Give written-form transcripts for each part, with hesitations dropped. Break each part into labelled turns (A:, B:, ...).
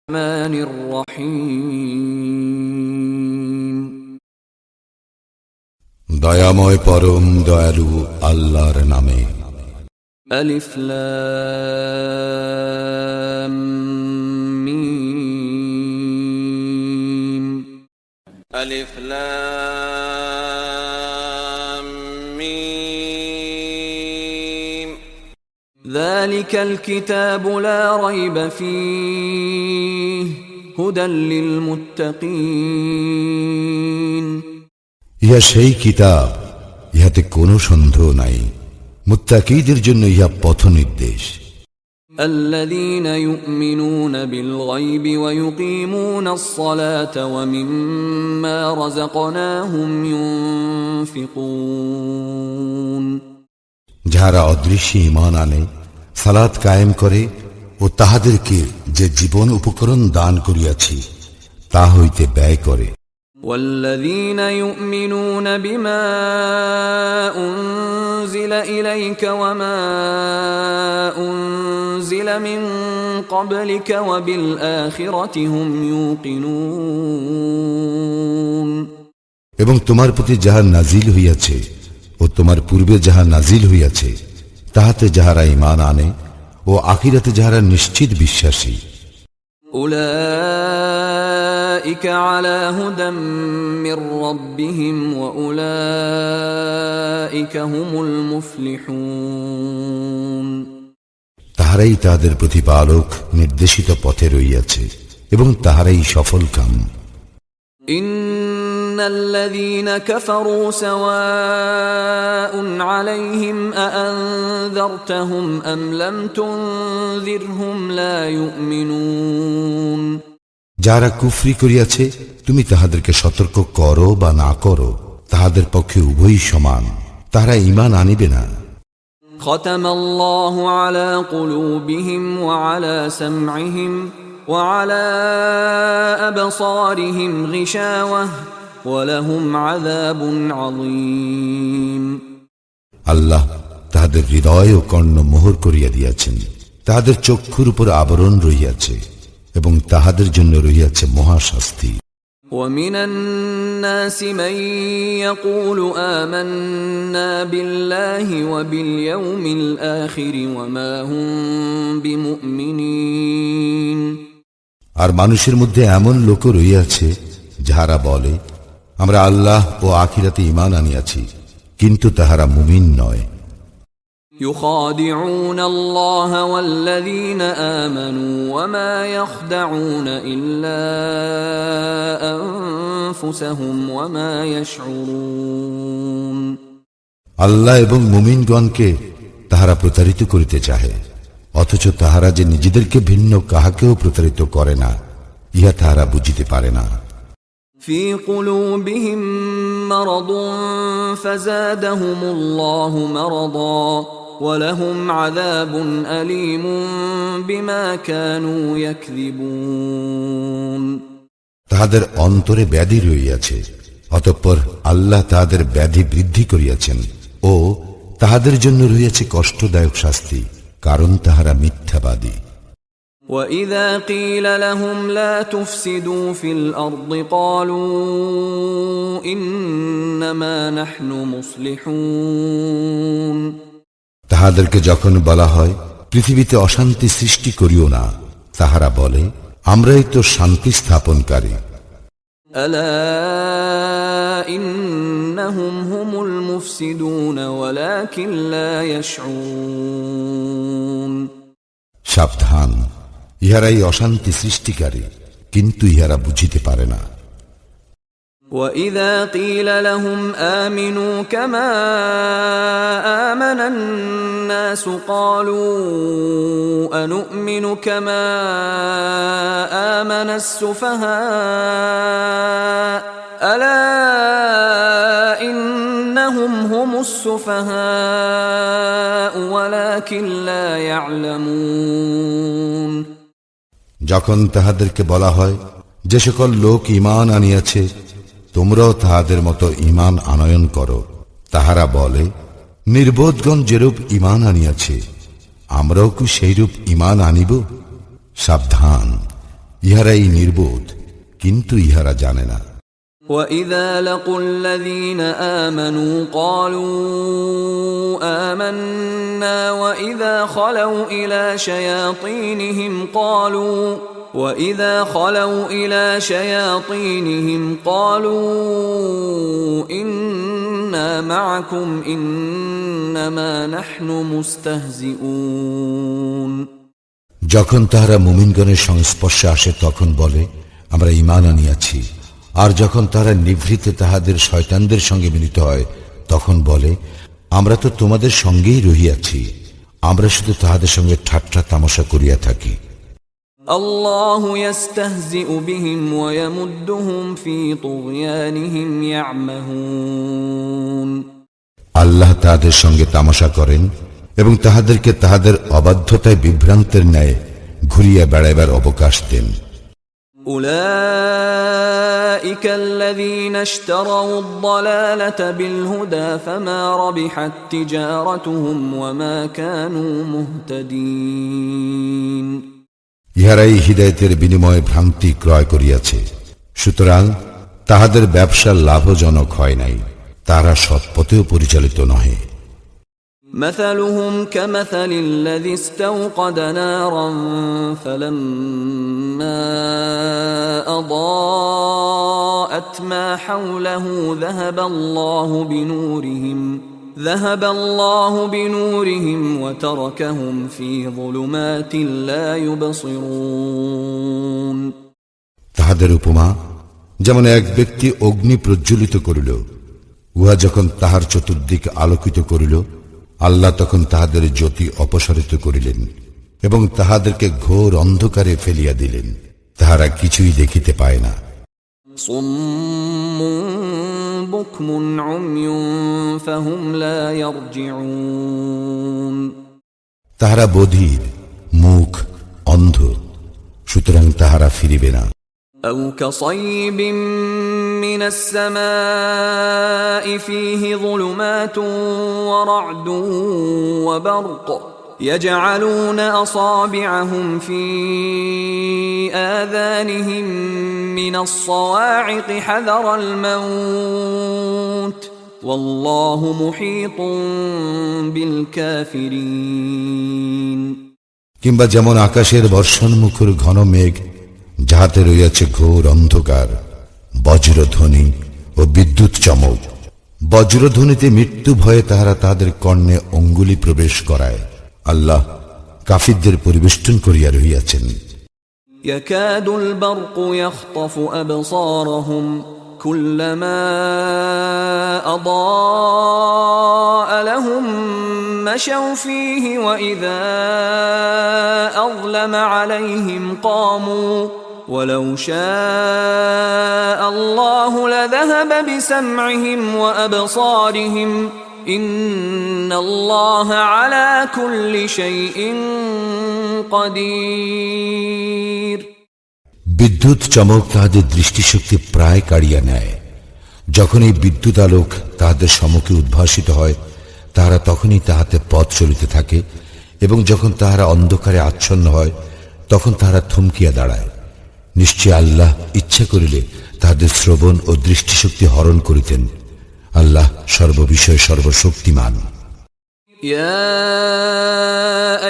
A: রহমানির রহিম।
B: দয়াময় পরম দয়ালু আল্লাহর নামে।
A: আলিফ লাম মিম।
C: আলিফ লাম মিম।
A: যালিকাল কিতাবু লা রাইবা ফীহি হুদাল লিল মুত্তাকিন।
B: ইহা সেই কিতাব, ইহাতে কোনো সন্দেহ নাই, মুত্তাকীদের জন্য ইহা পথ নির্দেশ।
A: الذين يؤمنون بالغيب ويقيمون الصلاة ومما رزقناهم ينفقون।
B: যাহারা অদৃশ্য ঈমান আনে, সালাত কায়েম করে ও তাহাদেরকে যে জীবন উপকরণ দান করিয়াছি তা হইতে ব্যয় করে।
A: والذين يؤمنون بما أنزل إليك وما أنزل من قبلك وبالآخرة هم يوقنون।
B: এবং তোমার প্রতি যাহা নাজিল হইয়াছে ও তোমার পূর্বে যাহা নাজিল হইয়াছে তাহাতে যাহারা ঈমান আনে ও আখিরাতে যাহারা নিশ্চিত বিশ্বাসী।
A: أولئك على هدى من ربهم وأولئك هم المفلحون।
B: তাহারাই তাহাদের প্রতিপালক নির্দেশিত পথে রইয়াছে এবং তাহারাই সফলকাম।
A: إن الذين كفروا سواء عليهم أأنذرتهم أم لم تنذرهم لا يؤمنون।
B: যারা কুফরি করিয়াছে তুমি তাহাদেরকে সতর্ক করো বা না করো তাহাদের পক্ষে উভয়ই সমান, তাহারা ঈমান আনিবে না।
A: ختم الله على قلوبهم وعلى سمعهم وعلى أبصارهم غشاوة ولهم عذاب عظيم।
B: আল্লাহ তাহাদের হৃদয় ও কর্ণ মোহর করিয়া দিয়াছেন, তাহাদের চক্ষুর উপর আবরণ রহিয়াছে এবং তাহাদের জন্য রহিয়াছে মহাশাস্তি।
A: ومن الناس من يقول آمنا بالله وباليوم الآخر وما هم بمؤمنين।
B: আর মানুষের মধ্যে এমন লোক রহিয়াছে যাহারা বলে আমরা আল্লাহ ও আখিরাতে ঈমান আনিয়াছি, কিন্তু তাহারা মুমিন নয়।
A: يخادعون الله والذين آمنوا وما يخدعون إلا أنفسهم وما يشعرون।
B: আল্লাহ এবং মুমিনগণকে তাহারা প্রতারিত করিতে চাহে, অথচ তাহারা যে নিজেদেরকে ভিন্ন কাহাকেও প্রতারিত করে না, ইহা তাহারা বুঝিতে পারে না।
A: في قلوبهم مرض فزادهم الله مرضا ولهم عذاب أليم بما كانوا يكذبون।
B: তাহাদের অন্তরে ব্যাধি রহিয়াছে, অতঃপর আল্লাহ তাহাদের ব্যাধি বৃদ্ধি করিয়াছেন ও তাহাদের জন্য রহিয়াছে কষ্টদায়ক শাস্তি, কারণ তাহারা মিথ্যাবাদী।
A: وَإِذَا قِيلَ لَهُمْ لَا تُفْسِدُوا فِي الْأَرْضِ قَالُوا إِنَّمَا نَحْنُ مُصْلِحُونَ।
B: তাহাদেরকে যখন বলা হয় পৃথিবীতে অশান্তি সৃষ্টি করিও না, তাহারা বলে আমরাই তো শান্তি স্থাপনকারী।
A: أَلَا إِنَّهُمْ هُمُ الْمُفْسِدُونَ وَلَكِنْ لَا يَشْعُرُونَ।
B: সাবধান, ইহারাই অশান্তি সৃষ্টিকারী, কিন্তু ইহারা বুঝিতে পারে না।
A: وَإِذَا قِيلَ لَهُمْ آمِنُوا كَمَا آمَنَ النَّاسُ قَالُوا أَنُؤْمِنُ كَمَا آمَنَ السُّفَهَاءُ أَلَا إِنَّهُمْ هُمُ السُّفَهَاءُ وَلَكِنْ لَا يَعْلَمُونَ।
B: যখন তাহাদেরকে বলা হয় যে সকল লোক ঈমান আনিয়াছে তোমরাও তাহাদের মতো ঈমান আনয়ন করো, তাহারা বলে নির্বোধগণ যেরূপ ঈমান আনিয়াছে আমরাও কি সেইরূপ ঈমান আনিব? সাবধান, ইহারাই নির্বোধ, কিন্তু ইহারা জানে না।
A: وَإِذَا لَقُوا الَّذِينَ آمَنُوا قَالُوا آمَنَّا وَإِذَا خَلَوْا إِلَى شَيَاطِينِهِمْ قَالُوا إِنَّا مَعَكُمْ إِنَّمَا نَحْنُ مُسْتَهْزِئُونَ।
B: যখন তাহারা মুমিনগণের সংস্পর্শে আসে তখন বলে, আমরা ঈমান আনিয়াছি। আর যখন তাহারা নিভৃতে তাহাদের শয়তানদের সঙ্গে মিলিত হয় তখন বলে, আমরা তো তোমাদের সঙ্গেই রহিয়াছি, আমরা শুধু তাহাদের সঙ্গে ঠাট্টা তামাশা করিয়া থাকি।
A: الله يستهزئ بهم ويمدهم في طغيانهم يعمهون।
B: আল্লাহ তাহাদের সঙ্গে তামাশা করেন এবং তাহাদেরকে তাহাদের অবাধ্যতায় বিভ্রান্তের ন্যায় ঘুরিয়া বেড়াইবার অবকাশ দেন।
A: أولئك الذين اشتروا الضلالة بالهدى فما ربحت تجارتهم وما كانوا مهتدين।
B: ইহারাই হিদায়াতের বিনিময়ে ভ্রান্তি ক্রয় করিয়াছে, সুতরাং তাহাদের ব্যবসা লাভজনক হয় নাই, তারা সৎপথেও পরিচালিত নহে।
A: مثلهم كمثل الذي استوقد نارا فلما أضاءت ما حوله ذهب الله بنورهم وتركهم في ظلمات لا يبصرون।
B: তাহাদের উপমা যেমন এক ব্যক্তি অগ্নি প্রজ্বলিত করিল, উহা যখন তাহার চতুর্দিক আলোকিত করিল, আল্লাহ তখন তাহাদের জ্যোতি অপসারিত করিলেন এবং তাহাদেরকে ঘোর অন্ধকারে ফেলিয়া দিলেন, তাহারা কিছুই দেখিতে পায় না।
A: صم بكم عمي فهم لا يرجعون।
B: তাহারা বধির, মুখ অন্ধ, সুতরাং তাহারা ফিরিবে না।
A: أو كصيب من السماء فيه ظلمات ورعد وبرق يجعلون أصابعهم في آذانهم من الصواعق حذر الموت والله محيط بالكافرين।
B: কিংবা যেমন আকাশের বর্ষণমুখর ঘন মেঘ, যাহাতে রইয়াছে ঘোর অন্ধকার, বজ্রধ্বনি ও বিদ্যুৎ চমক। বজ্রধ্বনিতে মৃত্যু ভয়ে তাহারা তাহাদের কর্ণে অঙ্গুলি প্রবেশ করায়। আল্লাহ কাফিরদের পরিবেষ্টন করিয়া রহিয়াছেন।
A: يكاد البرق يخطف أبصارهم كلما أضاء لهم مشوا فيه وإذا أظلم عليهم قاموا ولو شاء الله لذهب بسمعهم وأبصارهم إن الله على كل شيء قدير।
B: বিদ্যুৎ চমক তাহাদের দৃষ্টিশক্তি প্রায় কাড়িয়া নেয়। যখন এই বিদ্যুৎ আলোক তাহাদের সম্মুখে উদ্ভাসিত হয়, তাহারা তখনই তাহাতে পথ চলিতে থাকে, এবং যখন তাহারা অন্ধকারে আচ্ছন্ন হয় তখন তাহারা থমকিয়া দাঁড়ায়। নিশ্চয় আল্লাহ ইচ্ছা করিলে তাহাদের শ্রবণ ও দৃষ্টিশক্তি হরণ করিতেন। আল্লাহ সর্ববিষয়ে সর্বশক্তিমান।
A: يا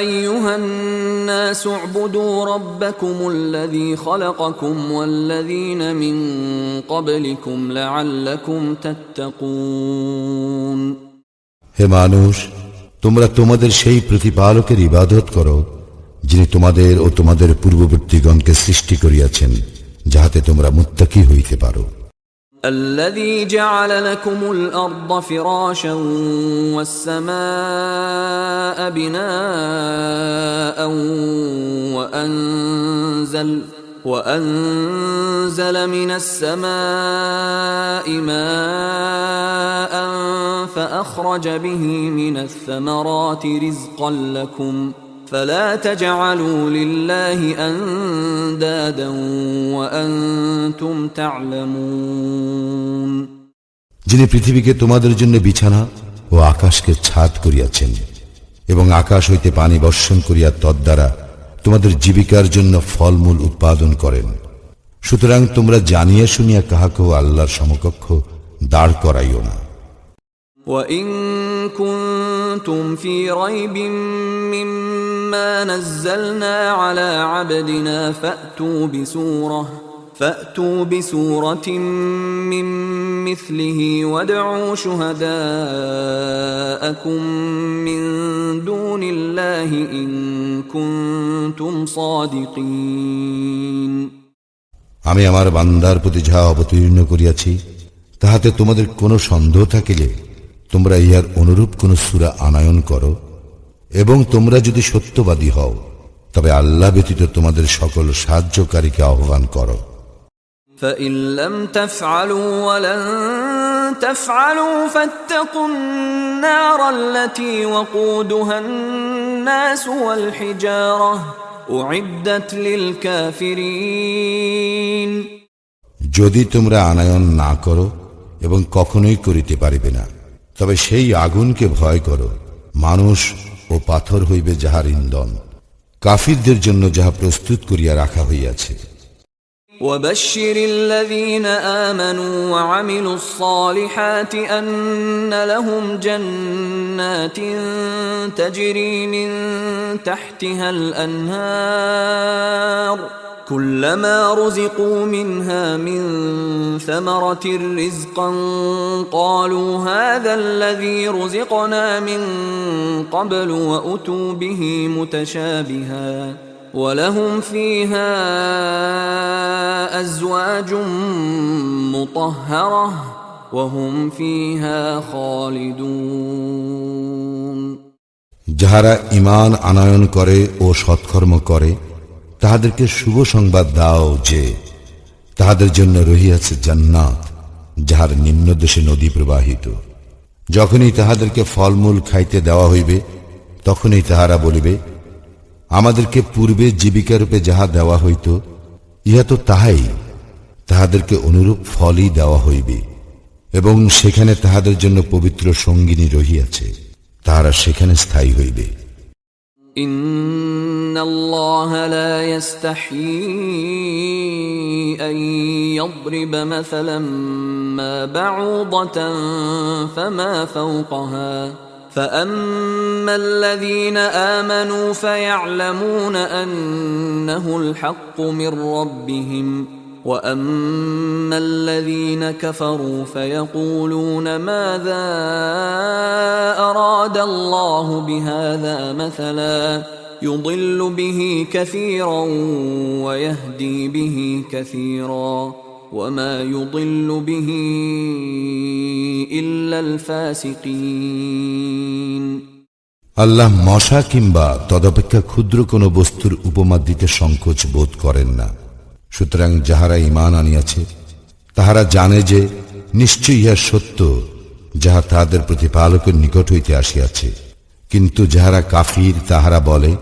A: أيها الناس اعبدوا ربكم الذي خلقكم والذين من قبلكم لعلكم تتقون।
B: হে মানুষ, তোমরা তোমাদের সেই প্রতিপালকের ইবাদত করো, যিনি তোমাদের ও তোমাদের পূর্ববর্তীগণকে সৃষ্টি করিয়াছেন, যাহাতে তোমরা মুত্তাকি হইতে পারো।
A: الذي جعل لكم الأرض فراشا والسماء بناء وأنزل من السماء ماء فأخرج به من الثمرات رزقا لكم فلا تجعلوا لله أندادا وأنتم تعلمون।
B: যিনি পৃথিবীকে তোমাদের জন্য বিছানা ও আকাশকে ছাদ করিয়াছেন এবং আকাশ হইতে পানি বর্ষণ করিয়া তদ্বারা তোমাদের জীবিকার জন্য ফলমূল উৎপাদন করেন। সুতরাং তোমরা জানিয়া শুনিয়া কাহাকেও আল্লাহর সমকক্ষ দাঁড় করাইও না।
A: وَإِن كُنتُمْ فِي رَيْبٍ مِّمَّا نَزَّلْنَا عَلَى عَبْدِنَا فَأْتُوا بِسُورَةٍ مِّن مِّثْلِهِ وَادْعُوا شُهَدَاءَكُم مِّن دُونِ اللَّهِ إِن كُنتُمْ صَادِقِينَ।
B: আমি আমার বান্দার প্রতি যাহা অবতীর্ণ করিয়াছি তাহাতে তোমাদের কোনো সন্দেহ থাকিলে তোমরা ইহার অনুরূপ কোন সূরা আনয়ন করো, এবং তোমরা যদি সত্যবাদী হও তবে আল্লাহ ব্যতীত তোমাদের সকল সাহায্যকারীকে আহ্বান করো।
A: فَإِن لَّمْ تَفْعَلُوا وَلَن تَفْعَلُوا فَاتَّقُوا النَّارَ الَّتِي وَقُودُهَا النَّاسُ وَالْحِجَارَةُ أُعِدَّتْ لِلْكَافِرِينَ।
B: যদি তোমরা আনয়ন না করো এবং কখনোই করিতে পারিবে না, তবে সেই আগুনকে ভয় করো, মানুষ ও পাথর হইবে যাহার ইন্ধন, কাফিরদের জন্য যাহা প্রস্তুত করিয়া রাখা হইয়াছে।
A: وَبَشِّرِ الَّذِينَ آمَنُوا وَعَمِلُوا الصَّالِحَاتِ أَنَّ لَهُمْ جَنَّاتٍ تَجْرِي مِن تَحْتِهَا الْأَنْهَارُ كُلَّمَا رُزِقُوا مِنْهَا مِن ثَمَرَةٍ رِزْقًا قَالُوا هَذَا الَّذِي رُزِقْنَا مِن قَبْلُ وَأُتُوا بِهِ مُتَشَابِهًا وَلَهُمْ فِيهَا أَزْوَاجٌ مُطَهَّرَةٌ وَهُمْ فِيهَا خَالِدُونَ।
B: যাহারা ঈমান আনয়ন করে ও সৎকর্ম করে তাহাদেরকে শুভ সংবাদ দাও যে তাহাদের জন্য রহিয়াছে জান্নাত, যাহার নিম্নদেশে নদী প্রবাহিত। যখনই তাহাদেরকে ফলমূল খাইতে দেওয়া হইবে তখনই তাহারা বলিবে, আমাদেরকে পূর্বে জীবিকারূপে যাহা দেওয়া হইত ইহা তো তাহাই, তাহাদেরকে অনুরূপ ফলই দেওয়া হইবে, এবং সেখানে তাহাদের জন্য পবিত্র সঙ্গিনী রহিয়াছে, তাহারা সেখানে স্থায়ী হইবে।
A: ইন্নাল্লাহা লা ইস্তাহয়ী আন ইয়াদরিবা মাসালাম মা বাউদাতান ফামা ফাওকাহা فأما الذين آمنوا فيعلمون أنه الحق من ربهم وأما الذين كفروا فيقولون ماذا أراد الله بهذا مثلا يضل به كثيرا ويهدي به كثيرا وما يضل به إلا الفاسقين।
B: আল্লাহ মশা কিংবা তদপেক্ষা ক্ষুদ্র কোন বস্তুর উপমা দিতে সংকোচ বোধ করেন না। সুতরাং যাহারা ঈমান আনিয়াছে তাহারা জানে যে নিশ্চয়ই ইহা সত্য, যাহা তাহাদের প্রতিপালকের নিকট হইতে আসিয়াছে। কিন্তু যাহারা কাফির তাহারা বলে,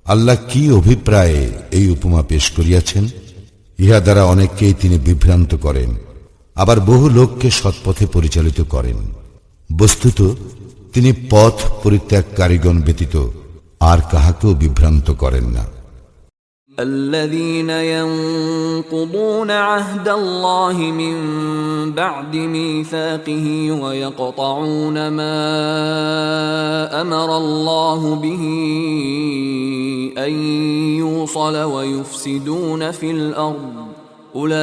B: আল্লাহ কি অভিপ্রায়ে এই উপমা পেশ করিয়াছেন? ইহা দ্বারা অনেককেই তিনি বিভ্রান্ত করেন, আবার বহু লোককে সৎপথে পরিচালিত করেন। বস্তুত তিনি পথ পরিত্যাগকারীগণ ব্যতীত আর কাহাকেও বিভ্রান্ত করেন না।
A: الذين ينقضون عهد الله من بعد ميثاقه ويقطعون ما أمر الله به أن يوصل ويفسدون في الأرض أولئك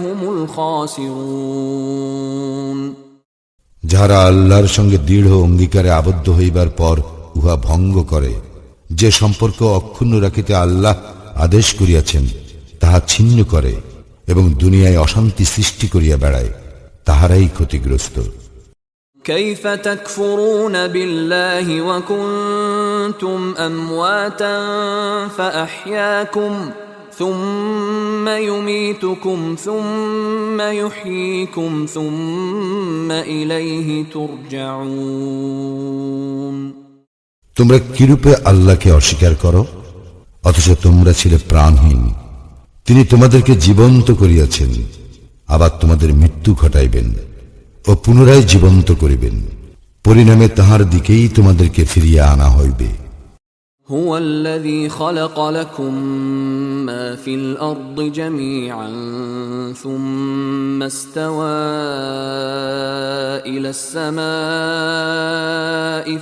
A: هم الخاسرون।
B: যাহারা আল্লাহর সঙ্গে দৃঢ় অঙ্গীকারে আবদ্ধ হইবার পর উহা ভঙ্গ করে, যে সম্পর্ক অক্ষুণ্ণ রাখিতে আল্লাহ আদেশ করিয়াছেন তাহা ছিন্ন করে এবং দুনিয়ায় অশান্তি সৃষ্টি করিয়া বেড়ায়, তাহারাই ক্ষতিগ্রস্ত।
A: كيف تكفرون بالله وكنتم أمواتا فأحياكم ثم يميتكم ثم يحييكم ثم إليه ترجعون।
B: তোমরা কিরূপে আল্লাহকে অস্বীকার করো অথচ তোমরা ছিলে প্রাণহীন? তিনি তোমাদেরকে জীবন্ত করিয়াছেন, আবার তোমাদের মৃত্যু ঘটাইবেন ও পুনরায় জীবন্ত করিবেন, পরিণামে তাহার দিকেই তোমাদেরকে ফিরিয়া আনা হইবে।
A: هو الذي خلق لكم ما في الأرض جميعا ثم استوى إلى السماء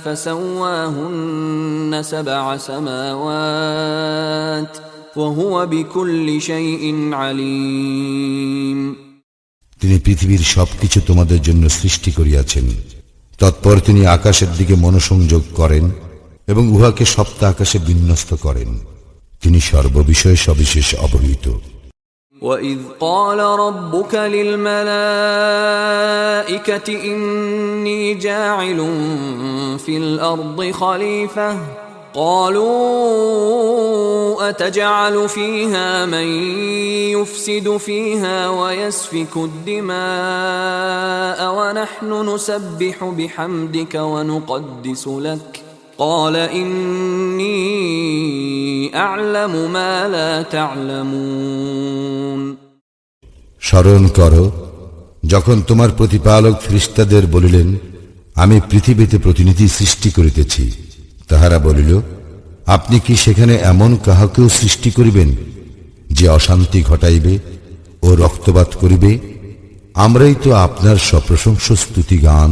A: فسواهن 7 سماوات وهو بكل شيء عليم
B: তিনি পৃথিবীর সবকিছু তোমাদের জন্য সৃষ্টি করিয়াছেন, তৎপর তিনি আকাশের দিকে মনোসংযোগ করেন এবং উহাকে সপ্ত আকাশে বিন্যস্ত করেন। তিনি সর্ববিষয়ে সবিশেষ অবহিত।
A: وَإِذْ قَالَ رَبُّكَ لِلْمَلَائِكَةِ إِنِّي جَاعِلٌ فِي الْأَرْضِ خَلِيفَةً قَالُوا أَتَجْعَلُ فِيهَا مَن يُفْسِدُ فِيهَا وَيَسْفِكُ الدِّمَاءَ وَنَحْنُ نُسَبِّحُ بِحَمْدِكَ وَنُقَدِّسُ لَكَ قال إني أعلم ما لا تعلمون
B: স্মরণ করো যখন তোমার প্রতিপালক ফেরেশতাদের বলিলেন, আমি পৃথিবীতে প্রতিনিধি সৃষ্টি করিতেছি। তাহারা বলিল, আপনি কি সেখানে এমন কাহাকেও সৃষ্টি করিবেন যে অশান্তি ঘটাইবে ও রক্তপাত করিবে? আমরাই তো আপনার সপ্রশংস স্তুতি গান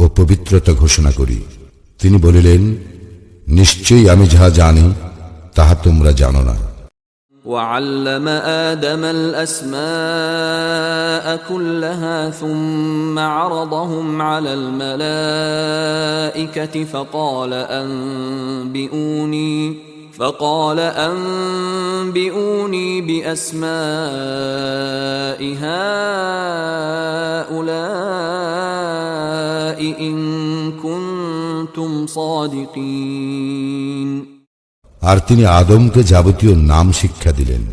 B: ও পবিত্রতা ঘোষণা করি। তিনি বলিলেন, নিশ্চয়ই আমি যাহা জানি তাহা তোমরা জানো না।
A: وعلم آدم الأسماء كلها ثم عرضهم على الملائكة فقال أنبئوني بأسماء هؤلاء إن كنتم صادقين
B: আর তিনি আদমকে যাবতীয় নাম শিক্ষা দিলেন।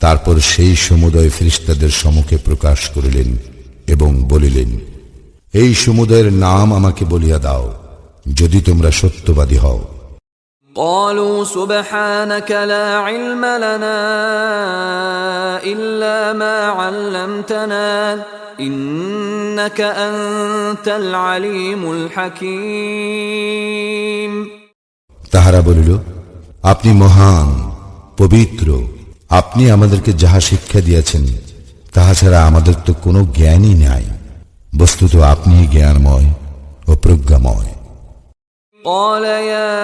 B: তারপর সেই সমুদয় ফেরেশতাদের সম্মুখে প্রকাশ করিলেন এবং বলিলেন, এই সমুদয়ের নাম আমাকে বলিয়া দাও যদি তোমরা সত্যবাদী হও।
A: قالوا سبحانك لا علم لنا إلا ما علمتنا إنك أنت العليم الحكيم
B: তাহারা বলিল, আপনি মহান, পবিত্র, আপনি আমাদেরকে যাহা শিক্ষা দিয়েছেন তাহা ছাড়া আমাদের তো কোনো জ্ঞানই নাই। বস্তুত আপনি জ্ঞানময় ও প্রজ্ঞাময়।
A: قال يا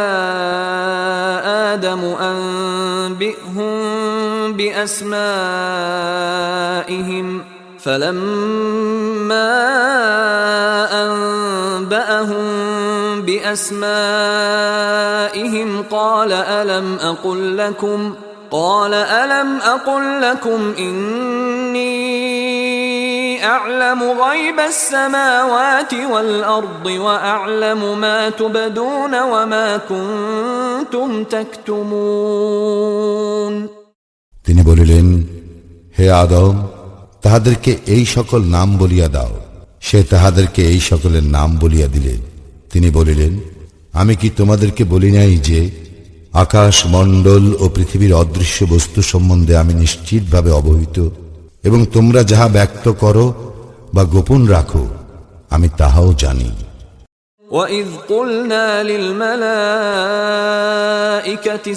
A: آدم أنبئهم بأسمائهم فلما أنبأهم بأسمائهم قال ألم أقل لكم إني أعلم غيب السماوات والأرض وأعلم ما تبدون وما كنتم تكتمون
B: তিনি বলিলেন, হে আদম, তাহাদেরকে এই সকল নাম বলিয়া দাও। সে তাহাদেরকে এই সকলের নাম বলিয়া দিলেন। তিনি বলিলেন, আমি কি তোমাদেরকে বলি নাই যে আকাশ মণ্ডল ও পৃথিবীর অদৃশ্য বস্তু সম্বন্ধে আমি নিশ্চিতভাবে অবহিত, এবং তোমরা যাহা ব্যক্ত করো বা গোপন রাখো আমি তাহাও জানি।
A: وَإِذْ قُلْنَا لِلْمَلَائِكَةِ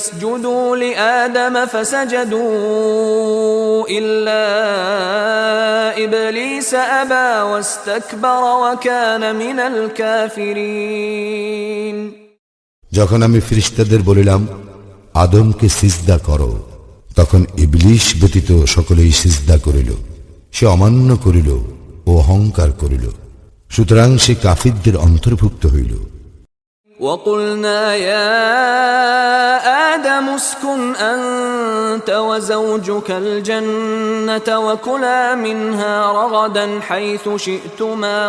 A: اسْجُدُوا لِآدَمَ فَسَجَدُوا إِلَّا إِبْلِيسَ أَبَى وَاسْتَكْبَرَ وَكَانَ مِنَ الْكَافِرِينَ
B: যখন আমি ফেরেশতাদের বলিলাম, আদমকে সিজদা করো, তখন ইবলিস ব্যতীত সকলেই সিজদা করিল। সে অমান্য করিল ও অহংকার করিল, সুতরাং সে কাফিরদের অন্তর্ভুক্ত হইল।
A: وَقُلْنَا يَا آدَمُ اسْكُنْ أَنْتَ وَزَوْجُكَ الْجَنَّةَ وَكُلَا مِنْهَا رَغَدًا حَيْثُ شِئْتُمَا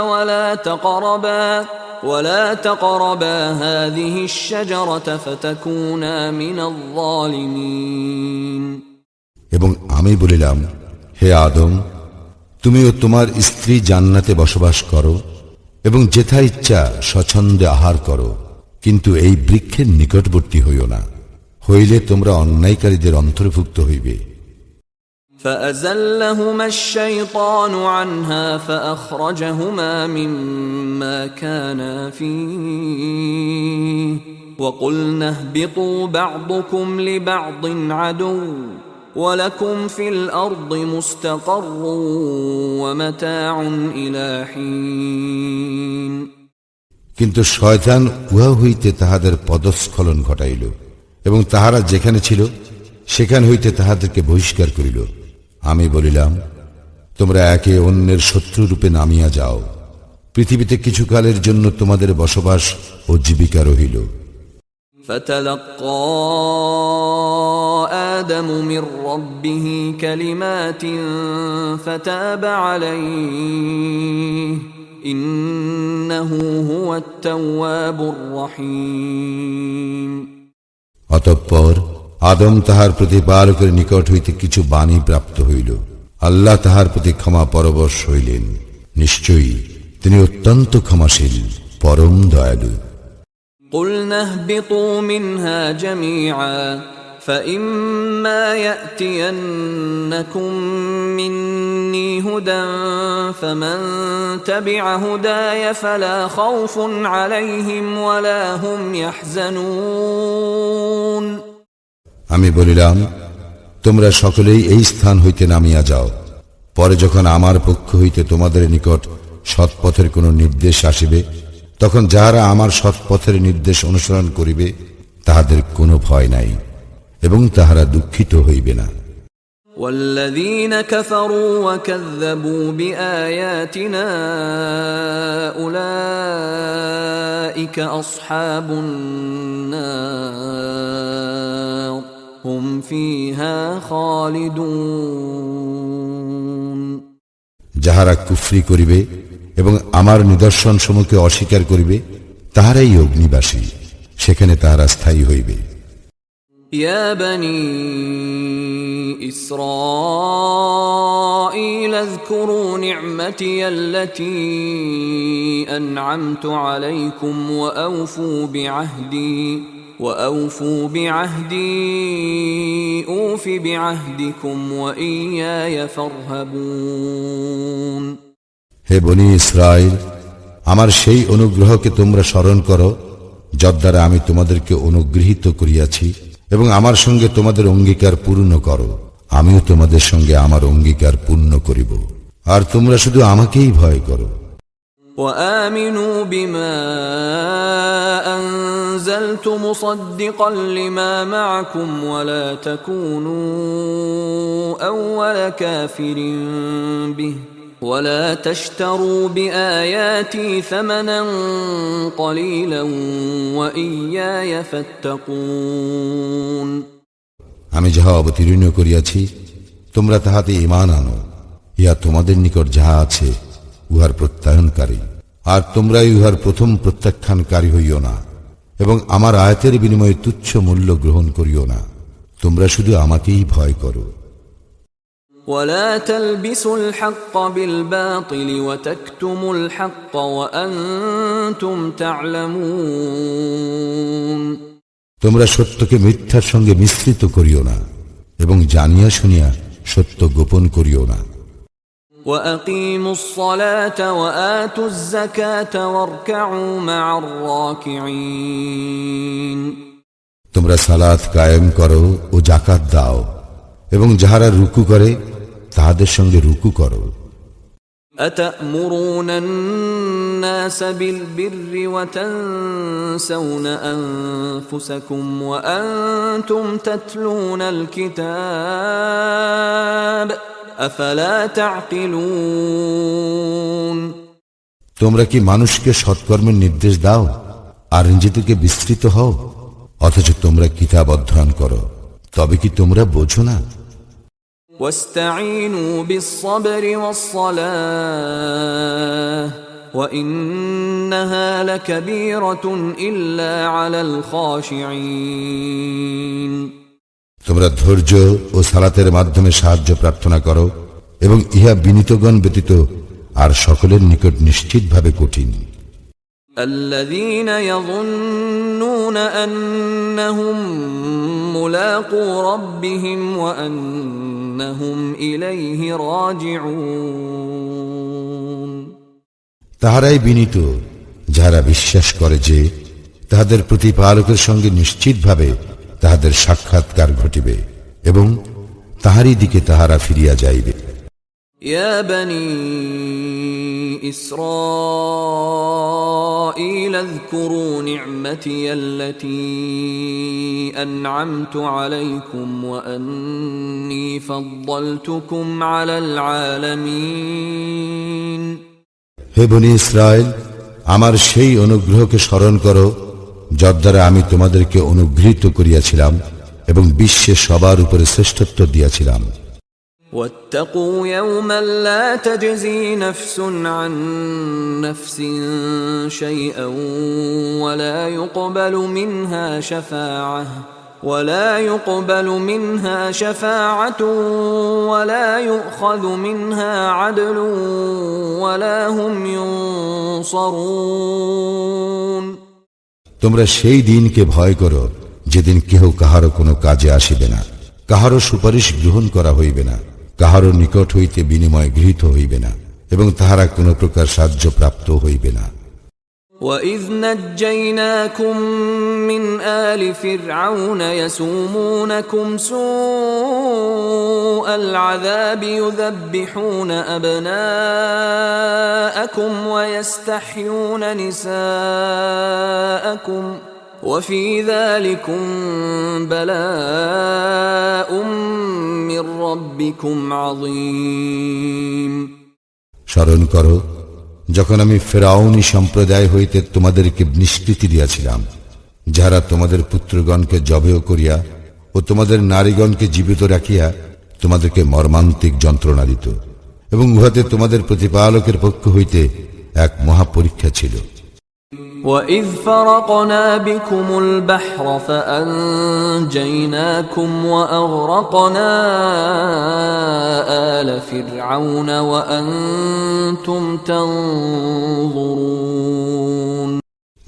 A: وَلَا تَقْرَبَا هَذِهِ الشَّجَرَةَ فَتَكُونَا مِنَ الظَّالِمِينَ
B: এবং আমি বলিলাম, হে আদম, তুমি ও তোমার স্ত্রী জান্নাতে বসবাস করো এবং যেথা ইচ্ছা স্বচ্ছন্দে আহার করো, কিন্তু এই বৃক্ষের নিকটবর্তী হইও না, হইলে তোমরা অন্যায়কারীদের অন্তর্ভুক্ত হইবে।
A: فأزلهما الشيطان عنها فأخرجهما مما كانا فيه وقلنا اهبطوا بعضكم لبعض عدو ولكم في الأرض مستقر ومتاع إلى حين
B: কিন্তু শয়তান উহা হইতে তাহাদের পদস্খলন ঘটাইল এবং তাহারা যেখানে ছিল সেখান হইতে তাহাদেরকে বহিষ্কার করিল। আমি বলিলাম, তোমরা একে অন্যের শত্রুরূপে নামিয়া যাও, পৃথিবীতে কিছুকালের জন্য তোমাদের বসবাস ও জীবিকা রহিল।
A: فتلقى آدم من ربه كلمات فتاب عليه إنه هو التواب الرحيم
B: অতঃপর আদম তাহার প্রতিপালকের নিকট হইতে কিছু বাণী প্রাপ্ত হইল। আল্লাহ তাহার প্রতি ক্ষমা পরবশ হইলেন, নিশ্চয়ই তিনি অত্যন্ত ক্ষমাশীল, পরম দয়ালু।
A: قلنا اهبطوا منها جميعا فإما يأتينكم مني هدى فمن تبع هداي فلا خوف عليهم ولا هم يحزنون
B: আমি বলিলাম, তোমরা সকলেই এই স্থান হইতে নামিয়া যাও। পরে যখন আমার পক্ষ হইতে তোমাদের নিকট সৎপথের কোন নির্দেশ আসিবে, তখন যাহারা আমার সৎপথের নির্দেশ অনুসরণ করিবে তাহাদের কোনো ভয় নাই এবং তাহারা দুঃখিত হইবে না।
A: والذين كفروا وكذبوا بآياتنا أولئك أصحاب النار هم فيها خالدون
B: যাহারা কুফরি করিবে এবং আমার নিদর্শন সমূহকে অস্বীকার করিবে তাহারাই অগ্নিবাসী, সেখানে তাহারা স্থায়ী হইবে।
A: يا بني إسرائيل اذكروا نعمتي التي أنعمت عليكم وأوفوا بعهدي أوف بعهدكم وإياي فارهبون
B: হে বনি ইসরাইল, আমার সেই অনুগ্রহকে তোমরা স্মরণ করো যদ্বারা আমি তোমাদেরকে অনুগৃহীত করিয়াছি, এবং আমার সঙ্গে তোমাদের অঙ্গীকার পূর্ণ করো, আমিও তোমাদের সঙ্গে আমার অঙ্গীকার পূর্ণ করিব, আর তোমরা শুধু আমাকেই ভয় করো।
A: وآمنوا بما أنزلت مصدقا لما معكم ولا تكونوا أول كافر به ولا تشتروا بآياتي ثمنا قليلا وإياي فاتقون
B: আমি যাহা অবতীর্ণ করিয়াছি তোমরা তাহাতে ঈমান আনো, ইহা তোমাদের নিকট যাহা আছে উহার প্রত্যায়নকারী, আর তোমরাই উহার প্রথম প্রত্যাখ্যানকারী হইও না, এবং আমার আয়াতের বিনিময়ে তুচ্ছ মূল্য গ্রহণ করিও না, তোমরা শুধু আমাকেই ভয় করো।
A: ولا تلبسوا الحق بالباطل وتكتموا الحق وأنتم تعلمون
B: তোমরা সত্যকে মিথ্যার সঙ্গে মিশ্রিত করিও না এবং জানিয়া শুনিয়া সত্য গোপন করিও না।
A: وأقيموا الصلاة وآتوا الزكاة واركعوا مع الراكعين
B: তোমরা সালাত কায়েম করো ও যাকাত দাও, এবং যাহারা রুকু করে তাহাদের সঙ্গে রুকু করো।
A: أتأمرون الناس بالبر وتنسون أنفسكم وأنتم تتلون الكتاب أفلا تعقلون
B: তোমরা কি মানুষকে সৎকর্মের নির্দেশ দাও আর নিজেদেরকে বিস্তৃত হও, অথচ তোমরা কিতাব অধ্যয়ন করো, তবে কি তোমরা বোঝো না?
A: واستعينوا بالصبر والصلاة وإنها لكبيرة إلا على الخاشعين
B: তোমরা ধৈর্য ও সালাতের মাধ্যমে সাহায্য প্রার্থনা করো, এবং ইহা বিনীতগণ ব্যতীত আর সকলের নিকট নিশ্চিতভাবে কঠিন।
A: الذين يظنون أنهم ملاقو ربهم وأنهم إليه راجعون
B: তাহারাই বিনীত যাহারা বিশ্বাস করে যে তাহাদের প্রতিপালকের সঙ্গে নিশ্চিতভাবে তাহাদের সাক্ষাৎকার ঘটিবে এবং তাহারই দিকে তাহারা ফিরিয়া যাইবে।
A: يا بني إسرائيل اذكروا نعمتي التي أنعمت عليكم وأني فضلتكم على العالمين।
B: হে বনী ইসরায়েল, আমার সেই অনুগ্রহকে স্মরণ করো যার দ্বারা আমি তোমাদেরকে অনুগৃহীত করিয়াছিলাম এবং বিশ্বে সবার উপরে শ্রেষ্ঠত্ব দিয়াছিলাম।
A: واتقوا يوما لا تجزي نفس عن نفس شيئا ولا يقبل منها شفاعة ولا يؤخذ منها عدل ولا هم ينصرون।
B: তোমরা সেই দিনকে ভয় করো যেদিন কেহ কাহারও কোনো কাজে আসিবে না, কাহারও সুপারিশ গ্রহণ করা হইবে না, কাহারও নিকট হইতে বিনিময় গৃহীত হইবে না এবং তাহারা কোনো প্রকার সাহায্য প্রাপ্ত হইবে না।
A: وَإِذْ نَجَّيْنَاكُمْ مِنْ آلِ فِرْعَوْنَ يَسُومُونَكُمْ سُوءَ الْعَذَابِ يُذَبِّحُونَ أَبْنَاءَكُمْ وَيَسْتَحْيُونَ نِسَاءَكُمْ وَفِي ذَلِكُمْ بَلَاءٌ مِّن رَّبِّكُمْ عَظِيمٌ।
B: স্মরণ করো যখন আমি ফেরাউনী সম্প্রদায় হইতে তোমাদেরকে নিষ্কৃতি দিয়াছিলাম, যাহারা তোমাদের পুত্রগণকে জবেহ করিয়া ও তোমাদের নারীগণকে জীবিত রাখিয়া তোমাদেরকে মর্মান্তিক যন্ত্রণা দিত, এবং উহাতে তোমাদের প্রতিপালকের পক্ষ হইতে এক মহাপরীক্ষা ছিল।
A: وَإِذْ فَرَقْنَا بِكُمُ الْبَحْرَ فَأَنْجَيْنَاكُمْ وَأَغْرَقْنَا آلَ فِرْعَوْنَ وَأَنْتُمْ تَنْظُرُونَ।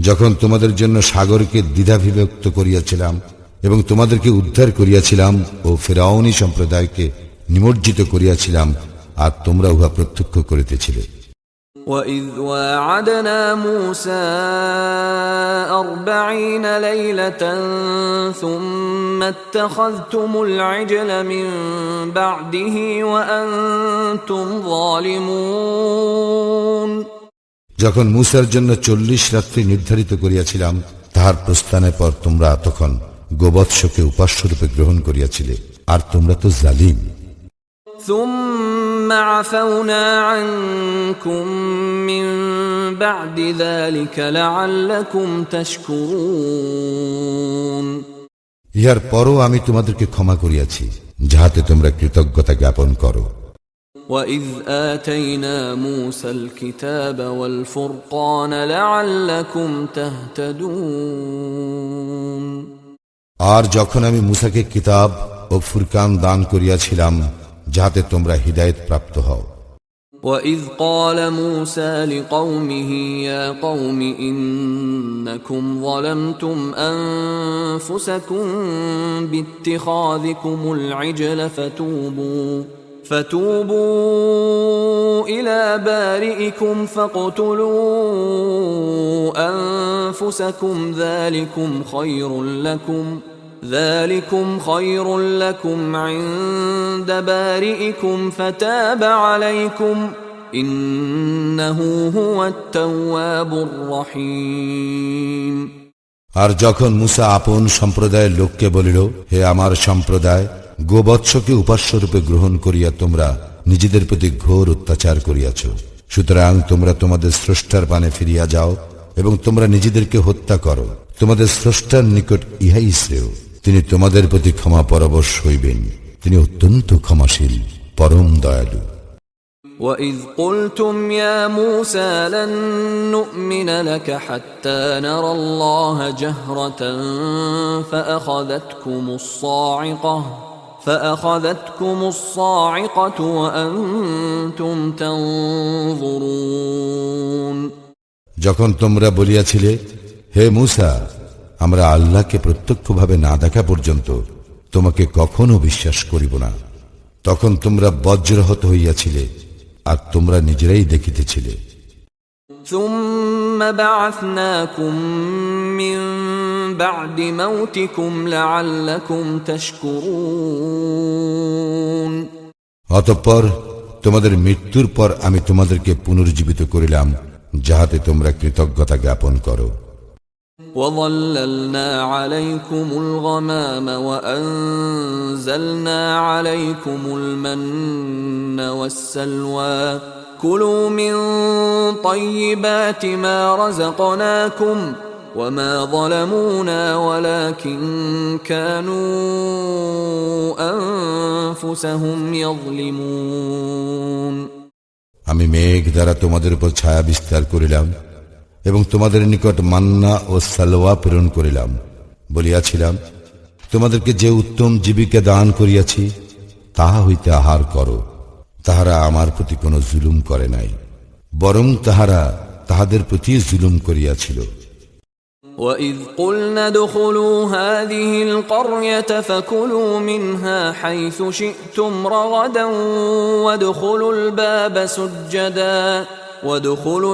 B: যখন তোমাদের জন্য সাগরকে দ্বিধাবিভক্ত করিয়াছিলাম এবং তোমাদেরকে উদ্ধার করিয়াছিলাম ও ফিরআউনী সম্প্রদায়কে নিমজ্জিত করিয়াছিলাম, আর তোমরা উহা প্রত্যক্ষ করিতেছিলে।
A: وَإِذْ وَاعَدْنَا مُوسَى 40 لَيْلَةً ثُمَّ اتَّخَذْتُمُ الْعِجْلَ مِنْ بَعْدِهِ وَأَنْتُمْ ظَالِمُونَ।
B: যখন মূসার জন্য 40 রাত্রি নির্ধারিত করিয়াছিলাম, তাহার প্রস্থানের পর তোমরা তখন গোবৎসকে উপাস্যরূপে গ্রহণ করিয়াছিলে, আর তোমরা তো জালিম।
A: ثُمَّ عَفَوْنَا عَنْكُمْ مِنْ بَعْدِ ذَلِكَ لَعَلَّكُمْ تَشْكُرُونَ।
B: ইহার পরও আমি তোমাদেরকে ক্ষমা করিয়াছি, যাহাতে তোমরা কৃতজ্ঞতা জ্ঞাপন করো।
A: وَإِذْ آتَيْنَا مُوسَى الْكِتَابَ وَالْفُرْقَانَ لَعَلَّكُمْ تَهْتَدُونَ।
B: আর যখন আমি মূসাকে কিতাব ও ফুরকান দান করিয়াছিলাম, যাহাতে তোমরা হিদায়াত প্রাপ্ত হও।
A: وَإِذْ قَالَ مُوسَى لِقَوْمِهِ يَا قَوْمِ إِنَّكُمْ ظَلَمْتُمْ أَنفُسَكُمْ بِاتِّخَاذِكُمُ الْعِجْلَ فَتُوبُوا إِلَى بَارِئِكُمْ فَاقْتُلُوا أَنفُسَكُمْ ذَلِكُمْ خَيْرٌ لَكُمْ عِندَ بَارِئِكُمْ فَتَابَ عَلَيْكُمْ إِنَّهُ هُوَ التَّوَّابُ الرَّحِيمُ।
B: আর যখন মূসা আপন সম্প্রদায়ের লোককে বলিল, হে আমার সম্প্রদায়, গোবৎসকে উপাস্যরূপে গ্রহণ করিয়া তোমরা নিজেদের প্রতি ঘোর অত্যাচার করিয়াছ, সুতরাং তোমরা তোমাদের স্রষ্টার পানে ফিরিয়া যাও এবং তোমরা নিজেদেরকে হত্যা করো। তোমাদের স্রষ্টার নিকট ইহাই শ্রেয়, তিনি তোমাদের প্রতি ক্ষমা পরবশ হইবেন, তিনি অত্যন্ত ক্ষমাশীল, পরম দয়ালু।
A: وَإِذْ قُلْتُمْ يَا مُوسَى لَن نُّؤْمِنَ لَكَ حَتَّى نَرَى اللَّهَ جَهْرَةً فَأَخَذَتْكُمُ الصَّاعِقَةُ وَأَنْتُمْ تَنْظُرُونَ।
B: যখন তোমরা বলিয়াছিলে, হে মূসা, আমরা আল্লাহকে প্রত্যক্ষভাবে না দেখা পর্যন্ত তোমাকে কখনো বিশ্বাস করিব না, তখন তোমরা বজ্রহত হইয়াছিলে, আর তোমরা নিজেরাই দেখিতেছিলে।
A: ثم بعثناكم من بعد موتكم لعلكم تشكرون
B: অতঃপর তোমাদের মৃত্যুর পর আমি তোমাদেরকে পুনর্জীবিত করিলাম যাহাতে তোমরা কৃতজ্ঞতা জ্ঞাপন করো।
A: وظللنا عليكم الغمام وأنزلنا عليكم المن والسلوى كلوا من طيبات ما رزقناكم وما ظلمونا ولكن كانوا أنفسهم يظلمون
B: আমি মেঘ দ্বারা তোমাদের উপর ছায়া বিস্তার করিলাম এবং তোমাদের নিকট মান্না ও সালওয়া প্রেরণ করিলাম, বলিয়াছিলাম তোমাদেরকে যে উত্তম জীবিকা দান করিয়াছি তাহা হইতে আহার করো। তাহারা আমার প্রতি কোনো জুলুম করে নাই, বরং তাহারা তাহাদের প্রতি জুলুম করিয়াছিল।
A: وَإِذْ قُلْنَا ادْخُلُوا هَٰذِهِ الْقَرْيَةَ فَكُلُوا مِنْهَا حَيْثُ شِئْتُمْ رَغَدًا وَادْخُلُوا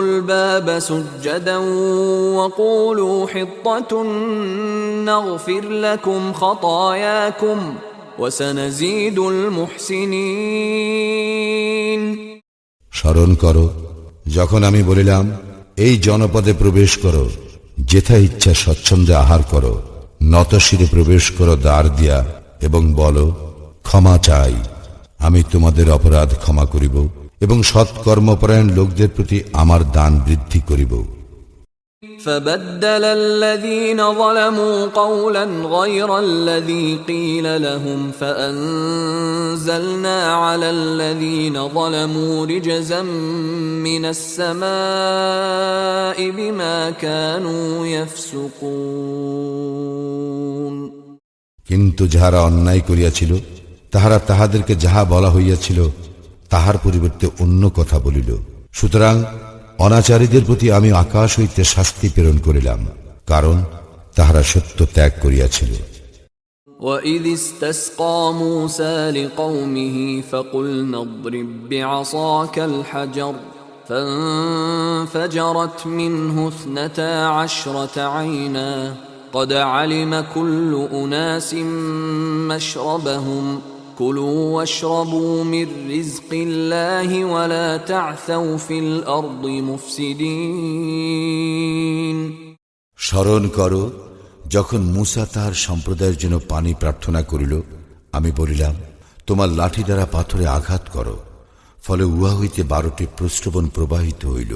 A: الْبَابَ سُجَّدًا وَقُولُوا حِطَّةٌ نَّغْفِرْ لَكُمْ خَطَايَاكُمْ وَسَنَزِيدُ الْمُحْسِنِينَ
B: স্মরণ করো যখন আমি বলিলাম এই জনপদে প্রবেশ করো, যেথা ইচ্ছা স্বচ্ছন্দে আহার করো, নতশিরে প্রবেশ করো দ্বার দিয়া এবং বলো ক্ষমা চাই, আমি তোমাদের অপরাধ ক্ষমা করিব এবং সৎকর্মপরায়ণ লোকদের প্রতি আমার দান বৃদ্ধি করিব।
A: فبدل الذين ظلموا قولا غير الذي قيل لهم فأنزلنا على الذين ظلموا رجزا من السماء بما كانوا يفسقون
B: কিন্তু যাহারা অন্যায় করিয়াছিল তাহারা তাহাদেরকে যাহা বলা হইয়াছিল তাহার পরিবর্তে অন্য কথা বলিল, সুতরাং অনাচারীদের প্রতি আমি আকাশ হইতে শাস্তি প্রেরণ করিলাম, কারণ তাহারা সত্য ত্যাগ করিয়াছিল।
A: وَإِذِ اسْتَسْقَى مُوسَى لِقَوْمِهِ فَقُلْنَا اضْرِب بِّعَصَاكَ الْحَجَرَ فَانفَجَرَتْ مِنْهُ 12 عَيْنًا قَدْ عَلِمَ كُلُّ أُنَاسٍ مَّشْرَبَهُمْ كُلُوا وَاشْرَبُوا مِن رِّزْقِ اللَّهِ وَلَا تَعْثَوْا فِي الْأَرْضِ مُفْسِدِينَ
B: স্মরণ করো যখন মূসা তাহার সম্প্রদায়ের জন্য পানি প্রার্থনা করিল, আমি বলিলাম তোমার লাঠি দ্বারা পাথরে আঘাত করো, ফলে উহা হইতে 12টি প্রস্রবণ প্রবাহিত হইল।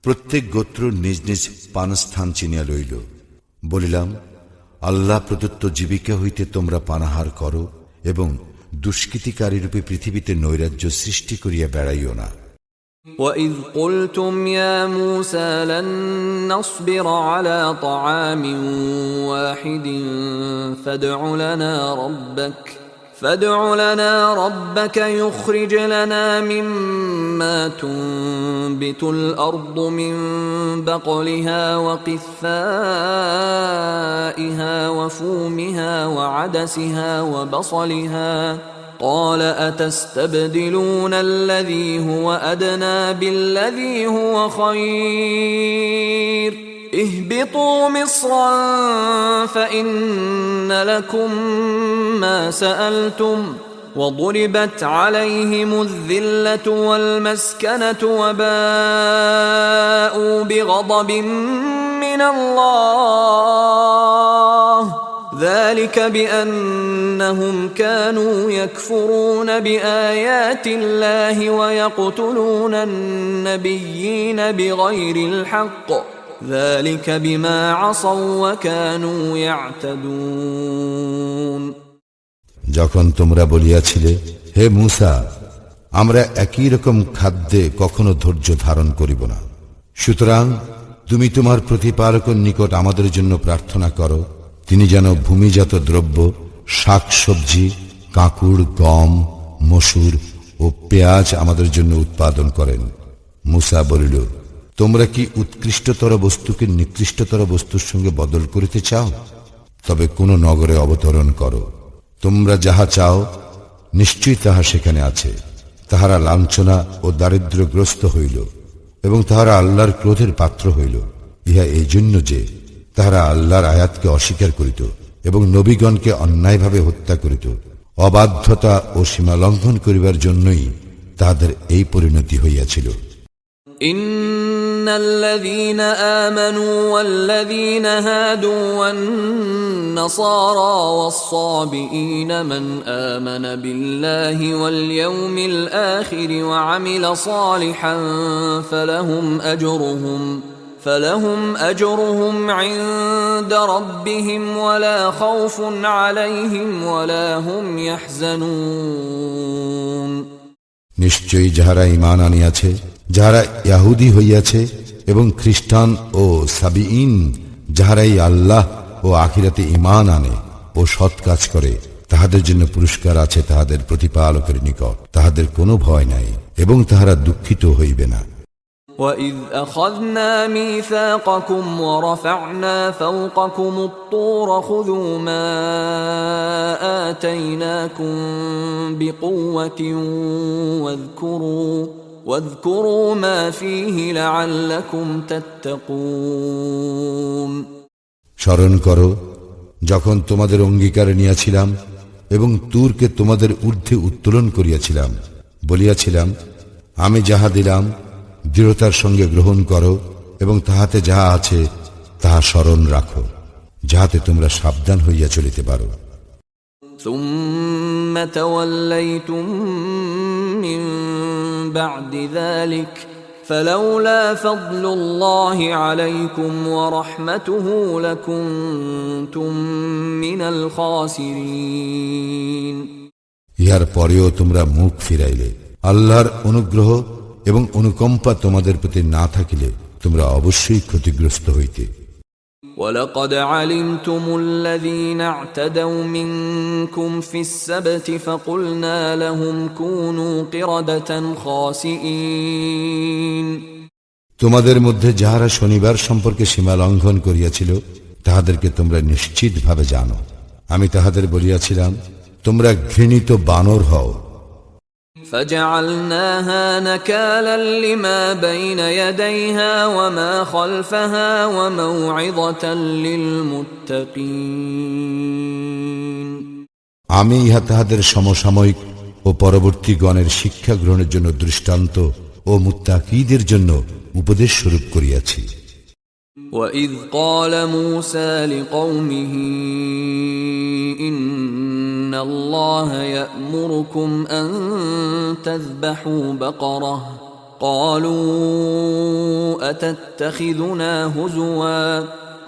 B: প্রত্যেক গোত্র নিজ নিজ পানস্থান চিনিয়া লইল। বলিলাম আল্লাহ প্রদত্ত জীবিকা হইতে তোমরা পানাহার করো এবং দুষ্কৃতিকারী রূপে পৃথিবীতে নৈরাজ্য সৃষ্টি করিয়া বেড়াইও না।
A: وَإِذْ قُلْتُمْ يَا مُوسَى لَن نَّصْبِرَ عَلَىٰ طَعَامٍ وَاحِدٍ فَادْعُ لَنَا رَبَّكَ يُخْرِجْ لَنَا مِمَّا تُنبِتُ الْأَرْضُ مِن بَقْلِهَا وَقِثَّائِهَا وَفُومِهَا وَعَدَسِهَا وَبَصَلِهَا قَالَ أَتَسْتَبْدِلُونَ الَّذِي هُوَ أَدْنَىٰ بِالَّذِي هُوَ خَيْرٌ اهْبِطُوا مِصْرًا فَإِنَّ لَكُم مَّا سَأَلْتُمْ وَضُرِبَتْ عَلَيْهِمُ الذِّلَّةُ وَالْمَسْكَنَةُ وَبَاءُوا بِغَضَبٍ مِّنَ اللَّهِ ذَلِكَ بِأَنَّهُمْ كَانُوا يَكْفُرُونَ بِآيَاتِ اللَّهِ وَيَقْتُلُونَ النَّبِيِّينَ بِغَيْرِ الْحَقِّ ذَلِكَ بِمَا عَصَوْا وَكَانُوا يَعْتَدُونَ
B: যখন তোমরা বলিয়াছিলে হে মূসা, আমরা একই রকম খাদ্যে কখনো ধৈর্য ধারণ করিব না, সুতরাং তুমি তোমার প্রতিপালকের নিকট আমাদের জন্য প্রার্থনা করো, তিনি যেন ভূমিজাত দ্রব্য শাক সবজি, কাঁকুড়, গম, মসুর ও পেঁয়াজ আমাদের জন্য উৎপাদন করেন। মূসা বলিল, তোমরা কি উৎকৃষ্টতর বস্তুকে নিকৃষ্টতর বস্তুর সঙ্গে বদল করিতে চাও? তবে কোন নগরে অবতরণ করো, তোমরা যাহা চাও নিশ্চয়ই তাহা সেখানে আছে। তাহারা লাঞ্ছনা ও দারিদ্র্যগ্রস্ত হইল, এবং তাহারা আল্লাহর ক্রোধের পাত্র হইল। ইহা এই জন্য যে তাহারা আল্লাহর আয়াতকে অস্বীকার করিত এবং নবীগণকে অন্যায়ভাবে হত্যা করিত। অবাধ্যতা ও সীমা লঙ্ঘন করিবার জন্যই তাহাদের এই পরিণতি হইয়াছিল।
A: إن الذين آمنوا والذين هادوا والنصارى والصابئين من آمن بالله واليوم الآخر وعمل صالحا فلهم أجرهم عند ربهم ولا خوف عليهم ولا هم يحزنون
B: নিশ্চয়ই যাহারা ঈমান আনিয়াছে, যাহারা ইয়াহুদী হইয়াছে এবং খ্রিস্টান ও সাবিঈন, যাহারাই আল্লাহ ও আখিরাতে ঈমান আনে ও সৎ কাজ করে, তাহাদের জন্য পুরস্কার আছে তাহাদের প্রতিপালকের নিকট। তাহাদের কোনো ভয় নাই এবং তাহারা দুঃখিত হইবে না।
A: وَإِذْ أَخَذْنَا مِيثَاقَكُمْ وَرَفَعْنَا فَوْقَكُمُ الطُّورَ خُذُوا مَا آتَيْنَاكُمْ بِقُوَّةٍ وَاذْكُرُوا مَا فِيهِ لَعَلَّكُمْ تَتَّقُونَ
B: স্মরণ করো যখন তোমাদের অঙ্গীকার নিয়াছিলাম এবং তুরকে তোমাদের ঊর্ধ্বে উত্তোলন করিয়াছিলাম, বলিয়াছিলাম, আমি যাহা দিলাম দৃঢ়তার সঙ্গে গ্রহণ করো এবং তাহাতে যাহা আছে তাহা স্মরণ রাখো, যাহাতে তোমরা সাবধান হইয়া চলিতে পারো।
A: ثُمَّ تَوَلَّيْتُمْ مِنْ بَعْدِ ذَلِكَ فَلَوْلَا فَضْلُ اللَّهِ عَلَيْكُمْ وَرَحْمَتُهُ لَكُنْتُمْ مِنَ الْخَاسِرِينَ
B: ইহার পরেও তোমরা মুখ ফিরাইলে, আল্লাহর অনুগ্রহ এবং অনুকম্পা তোমাদের প্রতি না থাকিলে তোমরা অবশ্যই ক্ষতিগ্রস্ত হইতে।
A: وَلَقَدْ عَلِمْتُمُ الَّذِينَ اعْتَدَوْا مِنْكُمْ فِي السَّبْتِ فَقُلْنَا لَهُمْ كُونُوا قِرَدَةً خَاسِئِينَ
B: তোমাদের মধ্যে যাহারা শনিবার সম্পর্কে সীমা লঙ্ঘন করিয়াছিল তাহাদেরকে তোমরা নিশ্চিতভাবে জানো। আমি তাহাদের বলিয়াছিলাম, তোমরা ঘৃণিত বানর হও।
A: فَجَعَلْنَاهَا نَكَالًا لِمَا بَيْنَ يَدَيْهَا وَمَا خَلْفَهَا وَمَوْعِظَةً لِلْمُتَّقِينَ
B: আমি ইহা তাহাদের সমসাময়িক ও পরবর্তী গণের শিক্ষা গ্রহণের জন্য দৃষ্টান্ত ও মুত্তাকীদের জন্য উপদেশ স্বরূপ করিয়াছি।
A: وَإِذْ قَالَ مُوسَى لِقَوْمِهِ إِنَّ اللَّهَ يَأْمُرُكُمْ أَن تَذْبَحُوا بَقَرَةً قَالُوا أَتَتَّخِذُنَا هُزُوًا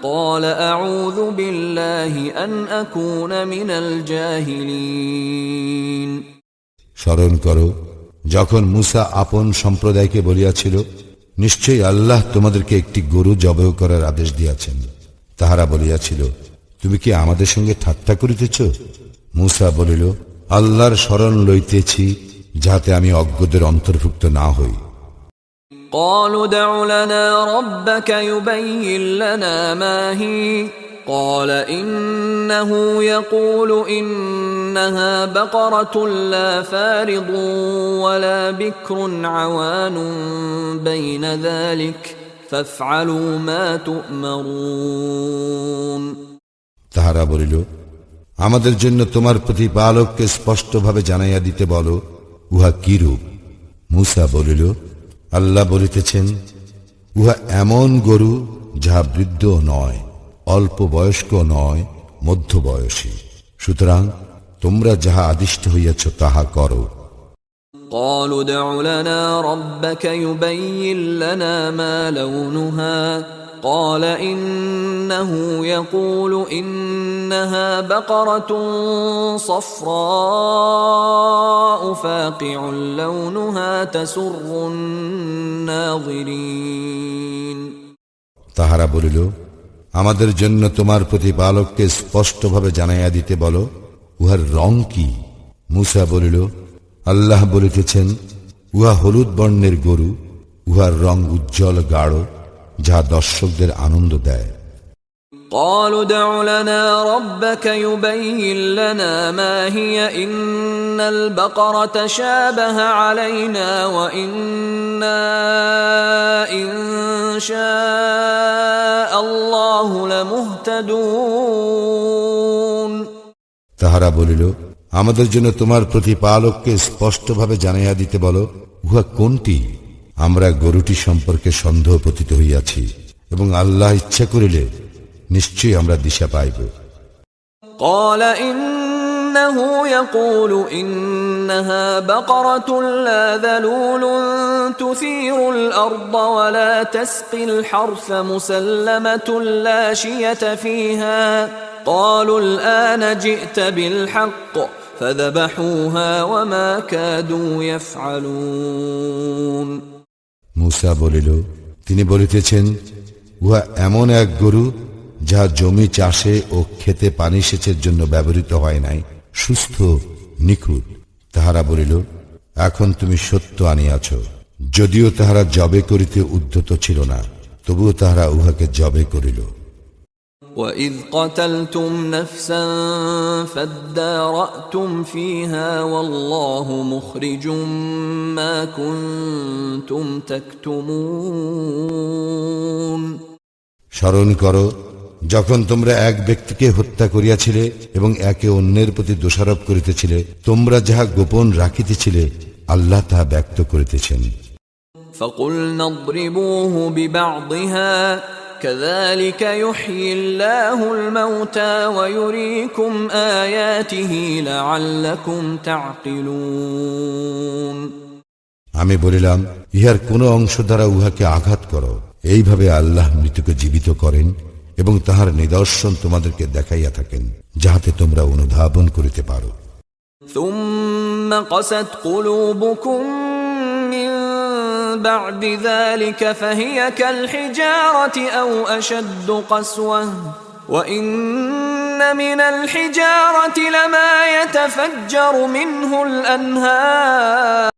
A: قَالَ أَعُوذُ بِاللَّهِ أَنْ أَكُونَ مِنَ الْجَاهِلِينَ
B: স্মরণ করো যখন মূসা আপন সম্প্রদায়কে বলিয়াছিল, নিশ্চয়ই আল্লাহ তোমাদেরকে একটি গরু জবাই করার আদেশ দিয়াছেন। তাহারা বলিয়াছিল, তুমি কি আমাদের সঙ্গে ঠাট্টা করিতেছ? মূসা বলিল, আল্লাহর শরণ লইতেছি যাতে আমি অজ্ঞদের অন্তর্ভুক্ত না হই।
A: قالوا ادع لنا ربك يبين لنا ما هي قال إنه يقول إنها بقرة لا فارض ولا بكر عوان بين ذلك فافعلوا ما تؤمرون
B: তাহারা বলিল, আমাদের জন্য তোমার প্রতিপালককে স্পষ্টভাবে জানাইয়া দিতে বলো, উহা কি রূপ? মূসা বলিল, আল্লাহ বলিতেছেন, উহা এমন গরু যাহা বৃদ্ধ নয়, অল্প বয়স্ক নয়, মধ্যবয়সী। সুতরাং তোমরা যাহা আদিষ্ট হইয়াছ তাহা করো।
A: قالوا ادع لنا ربك يبين لنا ما لونها قال إنه يقول إنها بقرة صفراء فاقع لونها تسر الناظرين
B: তাহারা বলিল, আমাদের জন্য তোমার প্রতিপালককে স্পষ্টভাবে জানাইয়া দিতে বলো, উহার রং কি? মূসা বলিল, আল্লাহ বলিতেছেন, উহা হলুদ বর্ণের গরু, উহার রং উজ্জ্বল গাঢ়, যা দর্শকদের আনন্দ দেয়।
A: قالوا ادع لنا ربك يبين لنا ما هي إن البقرة تشابه علينا وإنا إن شاء الله لمهتدون
B: তাহারা বলিল, আমাদের জন্য তোমার প্রতিপালককে স্পষ্টভাবে জানাইয়া দিতে বলো, উহা কোনটি? আমরা গরুটি সম্পর্কে সন্দেহ পতিত হইয়াছি এবং আল্লাহ ইচ্ছা করিলে নিশ্চয়ই আমরা দিশা পাইব।
A: قال إنه يقول إنها بقرة لا ذلول تثير الأرض ولا تسقي الحرث مسلمة لا شية فيها قالوا الآن جئت بالحق فذبحوها وما كادوا يفعلون
B: মূসা বলিল, তিনি বলিতেছেন, উহা এমন এক গরু যাহা জমি চাষে ও ক্ষেতে পানি সেচের জন্য ব্যবহৃত হয় নাই, সুস্থ নিখুঁত। তাহারা বলিল, এখন তুমি সত্য আনিয়াছ। যদিও তাহারা জবে করিতে উদ্যত ছিল না, তবুও তাহারা উহাকে জবে করিল।
A: وَإِذْ قَتَلْتُمْ نَفْسًا فَادَّارَأْتُمْ فِيهَا وَاللَّهُ مُخْرِجٌ مَا كُنْتُمْ تَكْتُمُونَ
B: স্মরণ করো, যখন তোমরা এক ব্যক্তিকে হত্যা করিয়াছিলে এবং একে অন্যের প্রতি দোষারোপ করিতেছিলে, তোমরা যাহা গোপন রাখিতেছিলে আল্লাহ তাহা ব্যক্ত করিতেছেন।
A: فَقُلْنَا اضْرِبُوهُ بِبَعْضِهَا كَذَلِكَ يُحْيِي اللَّهُ الْمَوْتَى وَيُرِيكُمْ آيَاتِهِ لَعَلَّكُمْ تَعْقِلُونَ
B: আমি বলিলাম, ইহার কোন অংশ দ্বারা উহাকে আঘাত করো। এইভাবে আল্লাহ মৃতকে জীবিত করেন এবং তাহার নিদর্শন তোমাদেরকে দেখাইয়া থাকেন, যাহাতে তোমরা অনুধাবন করিতে পারো।
A: ثُمَّ قَسَتْ قُلُوبُكُمْ مِنْ بَعْدِ ذَلِكَ فَهِيَ كَالْحِجَارَةِ أَوْ أَشَدُّ قَسْوَةً وَإِنَّ مِنَ الْحِجَارَةِ لَمَا يَتَفَجَّرُ مِنْهُ الْأَنْهَارُ